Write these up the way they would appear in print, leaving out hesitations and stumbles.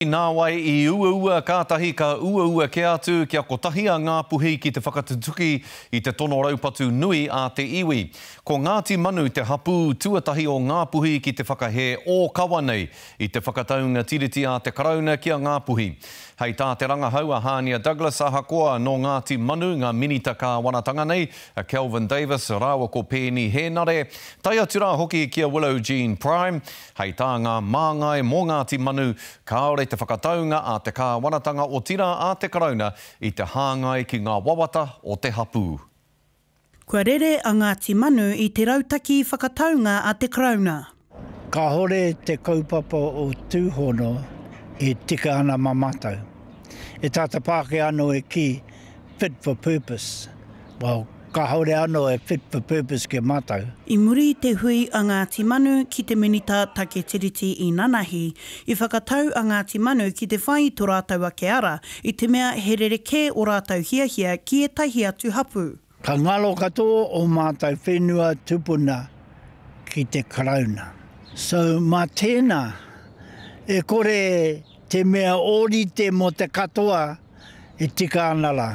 Nā wai I ua kātahi ka ua ke atu kia kotahi a ngā puhi ki te whakatutuki I te tono raupatu nui a te iwi. Ko Ngāti Manu te hapu tuatahi o ngā puhi ki te whakahe o kawa nei I te whakataunga tiriti a te karauna ki a ngā puhi. Hei tā te rangahau a Hania Douglas ahakoa no Ngāti Manu ngā minita ka wanatanga nei, a Kelvin Davis, rāua ko Pēni Henare, tai atu rā hoki ki a Willow Jean Prime, hei tā ngā māngai mō Ngāti Manu, kāore te whakataunga a te kāwanatanga o tira a te karauna I te hāngai ki ngā wawata o te hapu. Kua rere a Ngāti Manu I te rautaki whakataunga a te karauna. Ka hore te kaupapa o tūhono E tika ana mamatau. E tata Pākehā anō e ki fit for purpose. Well, ka haure anō e fit for purpose ke mātau. I muri te hui a Ngāti Manu ki te minita take tiriti I Nanahi, I whakatau a Ngāti Manu ki te whai tō rātau a ke ara, I te mea he rereke o rātau hiahia ki e tahi atu hapu. Ka ngalo katoa o mātau whenua tupuna ki te karauna. So, mā tēnā, e kore te mea ōrite mo te katoa e tika ana la.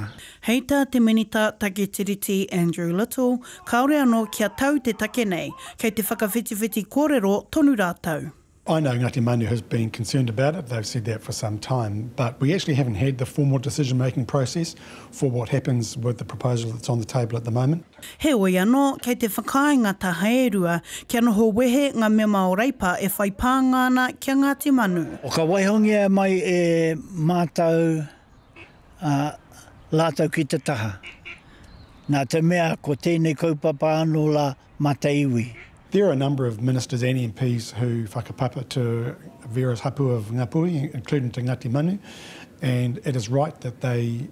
Hei tā te minita take tiriti Andrew Little, kaore anō kia tau te take nei, kei te whakawhitiwhiti kōrero tonu rātau. I know Ngāti Manu has been concerned about it. They've said that for some time, but we actually haven't had the formal decision-making process for what happens with the proposal that's on the table at the moment. He oi anō, kei te whakāinga ta haerua, kia noho wehe ngā mea mao reipa e whai pāngana kia Ngāti Manu. O ka waihongia mai e mātau lātau ki te taha. Nā te mea ko tēnei kaupapa anō la mata iwi. There are a number of ministers and MPs who whakapapa to various hapu of Ngāpuhi, including to Ngāti Manu, and it is right that they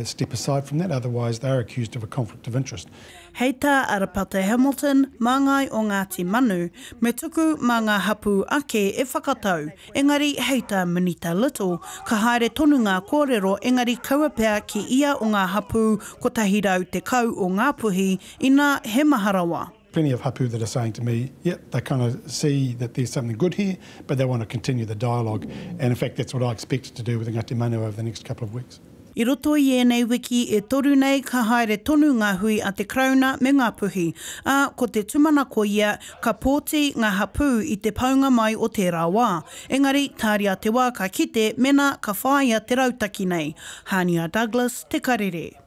step aside from that, otherwise they are accused of a conflict of interest. Hei tā Arapata Hamilton, māngai o Ngāti Manu, me tuku mā ngā hapu ake e whakatau, engari hei tā Minita Little, ka haere tonu ngā kōrero engari kaua pēr ki ia o ngā hapu ko tahi rau te kau o ngā puhi ina he maharawa. Plenty of hapu that are saying to me, yep, they kind of see that there's something good here, but they want to continue the dialogue. And in fact, that's what I expect to do with Ngāti Manu over the next couple of weeks. I roto I ēnei wiki e toru nei ka haere tonu ngā hui a te krauna me ngā puhi, a ko te tumana ko ia ka pōti ngā hapu I te paunga mai o te rāwā. Engari, tāria te wā ka kite mena ka whāia te rautaki nei. Hania Douglas, Te Karere.